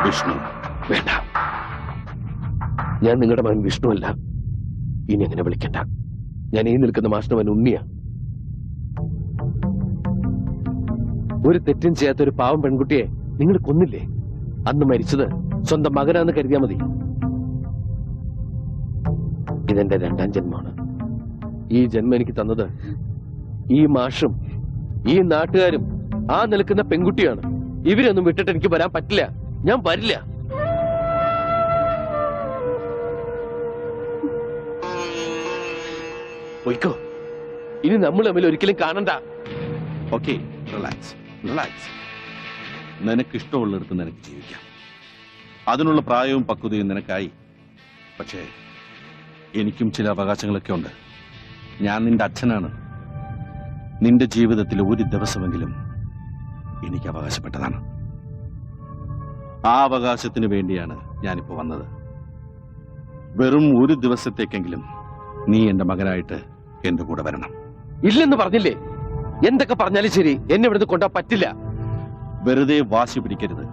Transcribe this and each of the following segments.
വിഷ്ണു. വേണ്ട, ഞാൻ നിങ്ങളുടെ മകൻ വിഷ്ണു അല്ല. ഇനി അങ്ങനെ വിളിക്കണ്ട. ഞാൻ ഈ നിൽക്കുന്ന മാഷിന്റെ മകൻ ഉണ്ണിയാ. ഒരു തെറ്റും ചെയ്യാത്ത ഒരു പാവം പെൺകുട്ടിയെ നിങ്ങൾ കൊന്നില്ലേ? അന്ന് മരിച്ചത് സ്വന്തം മകനാന്ന് കരുതിയാ മതി. ഇതെന്റെ 2ാം ജന്മമാണ്. ഈ ജന്മം എനിക്ക് തന്നത് ഈ മാഷും ഈ നാട്ടുകാരും ആ നിൽക്കുന്ന പെൺകുട്ടിയാണ്. ഇവരൊന്നും വിട്ടിട്ട് എനിക്ക് വരാൻ പറ്റില്ല. ഞാൻ വരില്ല. പോയിക്കോ. ഇനി നമ്മൾ തമ്മിൽ ഒരിക്കലും കാണണ്ട. Okay, relax relax. നിനക്ക് ഇഷ്ടമുള്ളിടത്ത് നിനക്ക് ജീവിക്കാം. അതിനുള്ള പ്രായവും പക്വതയും നിനക്കായി. പക്ഷേ എനിക്കും ചില അവകാശങ്ങളൊക്കെ ഉണ്ട്. ഞാൻ നിന്റെ അച്ഛനാണ്. നിന്റെ ജീവിതത്തിൽ ഒരു ദിവസമെങ്കിലും എനിക്ക് അവകാശപ്പെട്ടതാണ്. ആ അവകാശത്തിന് വേണ്ടിയാണ് ഞാനിപ്പോ വന്നത്. വെറും ഒരു ദിവസത്തേക്കെങ്കിലും നീ എന്റെ മകനായിട്ട് എന്റെ കൂടെ വരണം. ഇല്ലെന്ന് പറഞ്ഞില്ലേ? എന്തൊക്കെ പറഞ്ഞാലും ശരി, എന്നെ ഇവിടുന്ന് കൊണ്ടാ പറ്റില്ല. വെറുതെ വാശി പിടിക്കരുത്.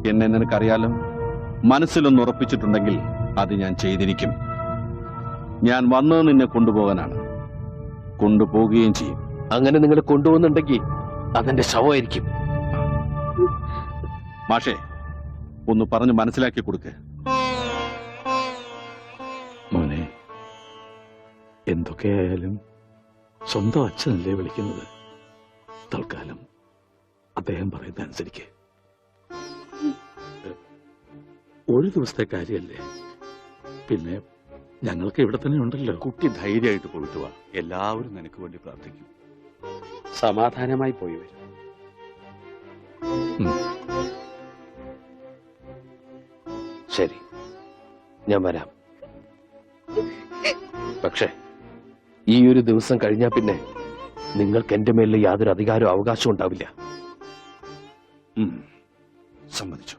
എന്നെ നിനക്കറിയാലോ. മനസ്സിലൊന്ന് ഉറപ്പിച്ചിട്ടുണ്ടെങ്കിൽ അത് ഞാൻ ചെയ്തിരിക്കും. ഞാൻ വന്നത് നിന്നെ കൊണ്ടുപോകാനാണ്. കൊണ്ടുപോകുകയും ചെയ്യും. അങ്ങനെ നിങ്ങൾ കൊണ്ടുപോകുന്നുണ്ടെങ്കിൽ അതെന്റെ ശവമായിരിക്കും. മാഷേ, ഒന്ന് പറഞ്ഞ് മനസ്സിലാക്കി കൊടുക്ക്. മോനെ, എന്തൊക്കെയായാലും സ്വന്തം അച്ഛനല്ലേ വിളിക്കുന്നത്. തൽക്കാലം അദ്ദേഹം പറയുന്ന അനുസരിക്ക്. ഒരു ദിവസത്തെ കാര്യമല്ലേ. പിന്നെ ഞങ്ങൾക്ക് ഇവിടെ തന്നെ ഉണ്ടല്ലോ. കുട്ടി ധൈര്യമായിട്ട് പോയിട്ട് വാ. എല്ലാവരും നിനക്ക് വേണ്ടി പ്രാർത്ഥിക്കും. സമാധാനമായി പോയി വരും. ശരി, ഞാൻ വരാം. പക്ഷേ ഈ ഒരു ദിവസം കഴിഞ്ഞാൽ പിന്നെ നിങ്ങൾക്ക് എന്റെ മേലിൽ യാതൊരു അധികാരവും അവകാശവും ഉണ്ടാവില്ല. സമ്മതിച്ചു.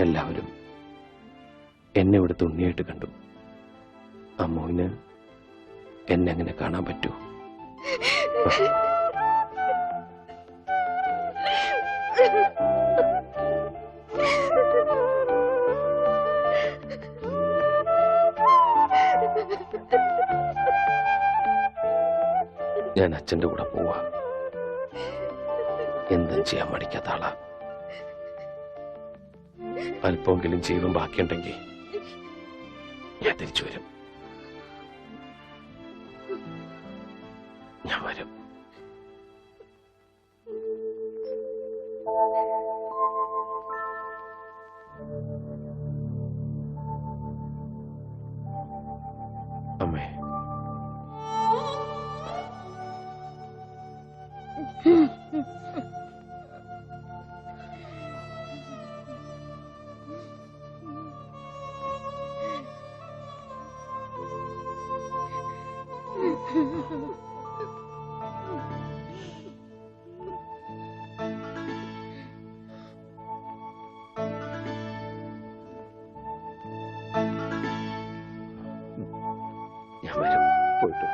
എല്ലാവരും എന്നെ ഇവിടുത്തെ ഉണ്ണിയായിട്ട് കണ്ടു. അമ്മുവിന് എന്നെ അങ്ങനെ കാണാൻ പറ്റൂ? ഞാൻ അച്ഛന്റെ കൂടെ പോവാ. എന്തും ചെയ്യാൻ മടിക്കാത്ത ആളാ. അല്പമെങ്കിലും ജീവൻ ബാക്കിയുണ്ടെങ്കിൽ ഞാൻ തിരിച്ചു വരും. ഞാൻ വരും. അമ്മേ, ഞാൻ വരും. പോയിട്ട്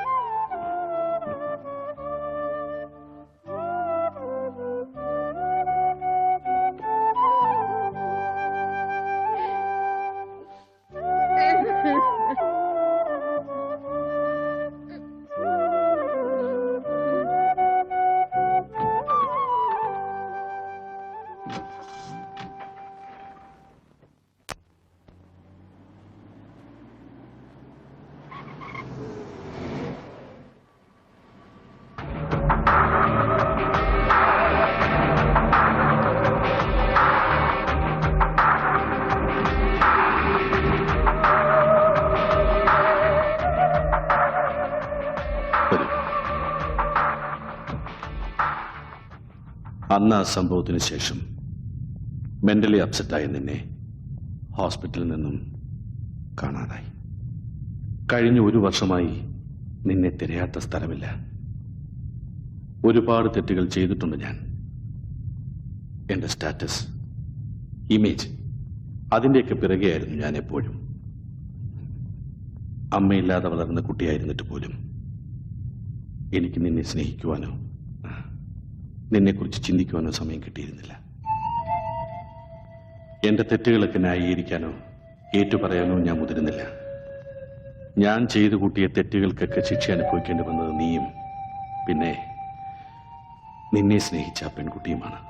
അന്ന് ആ സംഭവത്തിന് ശേഷം മെന്റലി അപ്സെറ്റായ നിന്നെ ഹോസ്പിറ്റലിൽ നിന്നും കാണാതായി. കഴിഞ്ഞ 1 വർഷമായി നിന്നെ തിരയാത്ത സ്ഥലമില്ല. ഒരുപാട് തെറ്റുകൾ ചെയ്തിട്ടുണ്ട് ഞാൻ. എൻ്റെ സ്റ്റാറ്റസ്, ഇമേജ്, അതിൻ്റെയൊക്കെ പിറകെയായിരുന്നു ഞാൻ എപ്പോഴും. അമ്മയില്ലാതെ വളർന്ന കുട്ടിയായിരുന്നിട്ട് പോലും എനിക്ക് നിന്നെ സ്നേഹിക്കുവാനോ നിന്നെക്കുറിച്ച് ചിന്തിക്കുവാനോ സമയം കിട്ടിയിരുന്നില്ല. എൻ്റെ തെറ്റുകളൊക്കെ ന്യായീകരിക്കാനോ ഏറ്റുപറയാനോ ഞാൻ മുതിരുന്നില്ല. ഞാൻ ചെയ്തു കൂട്ടിയ തെറ്റുകൾക്കൊക്കെ ശിക്ഷ അനുഭവിക്കേണ്ടി വന്നത് നീയും പിന്നെ നിന്നെ സ്നേഹിച്ച ആ പെൺകുട്ടിയുമാണ്.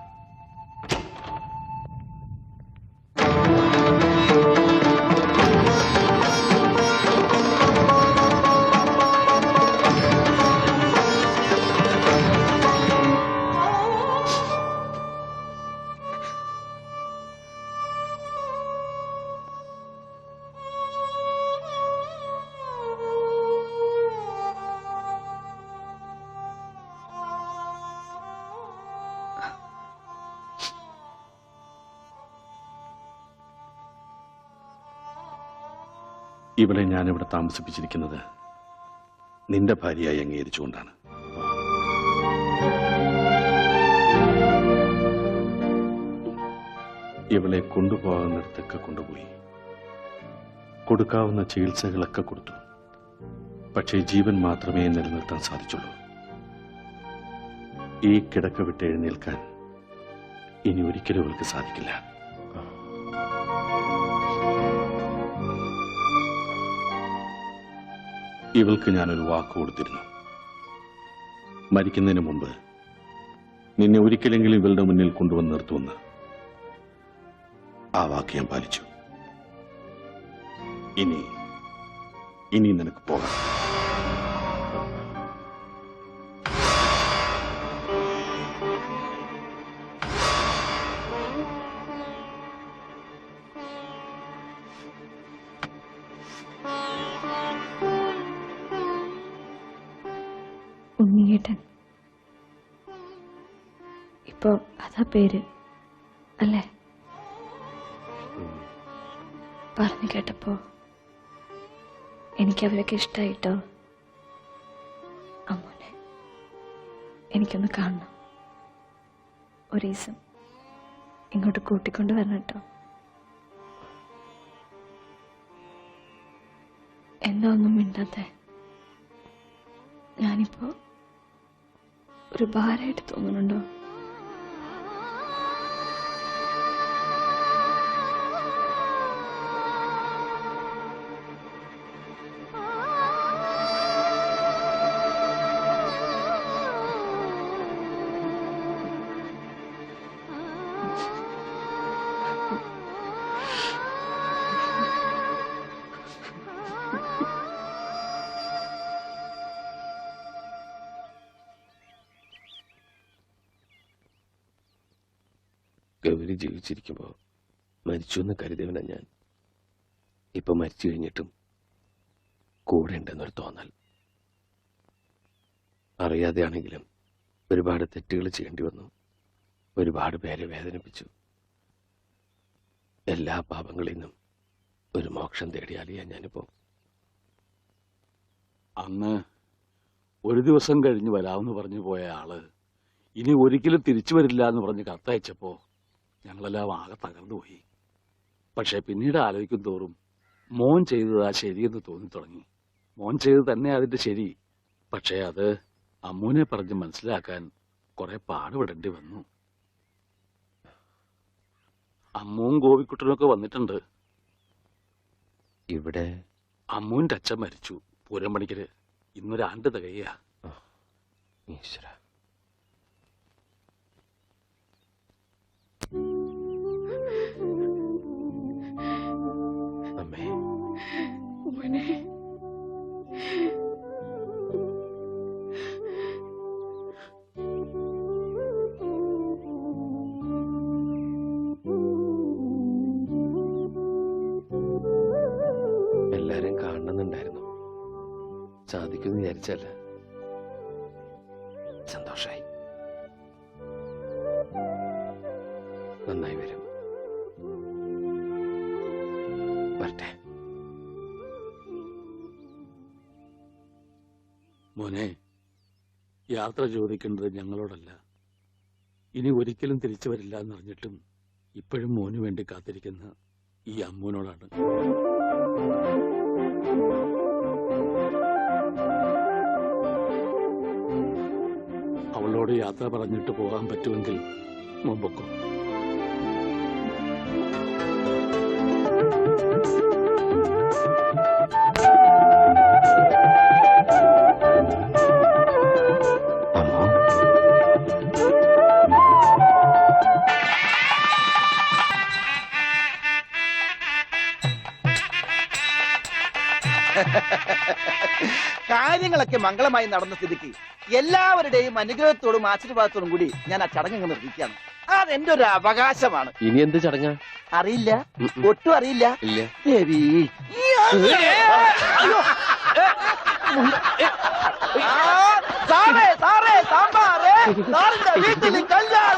ഇവളെ ഞാനിവിടെ താമസിപ്പിച്ചിരിക്കുന്നത് നിന്റെ ഭാര്യയായി അംഗീകരിച്ചുകൊണ്ടാണ്. ഇവളെ കൊണ്ടുപോകുന്നിടത്തൊക്കെ കൊണ്ടുപോയി കൊടുക്കാവുന്ന ചികിത്സകളൊക്കെ കൊടുത്തു. പക്ഷേ ജീവൻ മാത്രമേ നിലനിർത്താൻ സാധിച്ചുള്ളൂ. ഈ കിടക്ക വിട്ട് എഴുന്നേൽക്കാൻ ഇനി ഒരിക്കലും ഇവൾക്ക് സാധിക്കില്ല. ഇവൾക്ക് ഞാനൊരു വാക്ക് കൊടുത്തിരുന്നു. മരിക്കുന്നതിന് മുമ്പ് നിന്നെ ഒരിക്കലെങ്കിലും ഇവളുടെ മുന്നിൽ കൊണ്ടുവന്ന് നിർത്തുമെന്ന്. ആ വാക്ക് ഞാൻ പാലിച്ചു. ഇനി നിനക്ക് പോകാം. ഉണ്ണിയേട്ടൻ, ഇപ്പൊ അതാ പേര് അല്ലേ? പറഞ്ഞു കേട്ടപ്പോ എനിക്ക് അവരൊക്കെ ഇഷ്ടായിട്ടോ. അമ്മോനെ എനിക്കൊന്ന് കാണണം. ഒരു ദിവസം ഇങ്ങോട്ട് കൂട്ടിക്കൊണ്ട് വരണം കേട്ടോ. എന്താ ഒന്നും മിണ്ടാത്തെ? ഞാനിപ്പോ ഒരു ഭാരമായിട്ട് തോന്നുന്നുണ്ടോ? ഗൗരി ജീവിച്ചിരിക്കുമ്പോൾ മരിച്ചു എന്ന് കരുതിയവനാ ഞാൻ. ഇപ്പൊ മരിച്ചു കഴിഞ്ഞിട്ടും കൂടെ ഉണ്ടെന്നൊരു തോന്നൽ. അറിയാതെയാണെങ്കിലും ഒരുപാട് തെറ്റുകൾ ചെയ്യേണ്ടി വന്നു. ഒരുപാട് പേരെ വേദനിപ്പിച്ചു. എല്ലാ പാപങ്ങളിൽ നിന്നും ഒരു മോക്ഷം തേടിയാലിയാ ഞാനിപ്പോ. അന്ന് ഒരു ദിവസം കഴിഞ്ഞ് വരാമെന്ന് പറഞ്ഞു പോയ ആള് ഇനി ഒരിക്കലും തിരിച്ചു വരില്ല എന്ന് പറഞ്ഞ് കത്തയച്ചപ്പോ ഞങ്ങളെല്ലാം ആകെ തകർന്നുപോയി. പക്ഷെ പിന്നീട് ആലോചിക്കും തോറും മോൻ ചെയ്തതാ ശരിയെന്ന് തോന്നി തുടങ്ങി. മോൻ ചെയ്തത് തന്നെ അതിന്റെ ശരി. പക്ഷെ അത് അമ്മൂനെ പറഞ്ഞ് മനസ്സിലാക്കാൻ കുറെ പാടുപെടേണ്ടി വന്നു. അമ്മുവും ഗോപിക്കുട്ടനൊക്കെ വന്നിട്ടുണ്ട്. ഇവിടെ അമ്മുവിന്റെ അച്ഛൻ മരിച്ചു പൂരം പണിക്കര്. ഇന്നൊരാണ്ട് തികയ്യ. ഈശ്വര, അമ്മേ. എല്ലാരും കാണണമെന്നുണ്ടായിരുന്നു. സാധിക്കുമെന്ന് വിചാരിച്ചല്ല. സന്തോഷായി. നന്നായി വരും. വരട്ടെ. മോനെ, യാത്ര ചോദിക്കേണ്ടത് ഞങ്ങളോടല്ല, ഇനി ഒരിക്കലും തിരിച്ചു വരില്ല എന്നറിഞ്ഞിട്ടും ഇപ്പോഴും മോന് വേണ്ടി കാത്തിരിക്കുന്ന ഈ അമ്മൂനോടാണ്. അവളോട് യാത്ര പറഞ്ഞിട്ട് പോകാൻ പറ്റുമെങ്കിൽ മോൻ പൊക്കോ. കാര്യങ്ങളൊക്കെ മംഗളമായി നടന്ന സ്ഥിതിക്ക് എല്ലാവരുടെയും അനുഗ്രഹത്തോടും ആശീർവാദത്തോടും കൂടി ഞാൻ ആ ചടങ്ങ് നിർവഹിക്കുകയാണ്. അതെന്റെ ഒരു അവകാശമാണ്. ഇനി എന്ത് ചടങ്ങാ? അറിയില്ല, ഒട്ടും അറിയില്ല. ഇല്ല. ദേവി സാറേ സാറേ സാമ്പാറേ സാറിന്റെ വീട്ടിൽ കല്യാണം.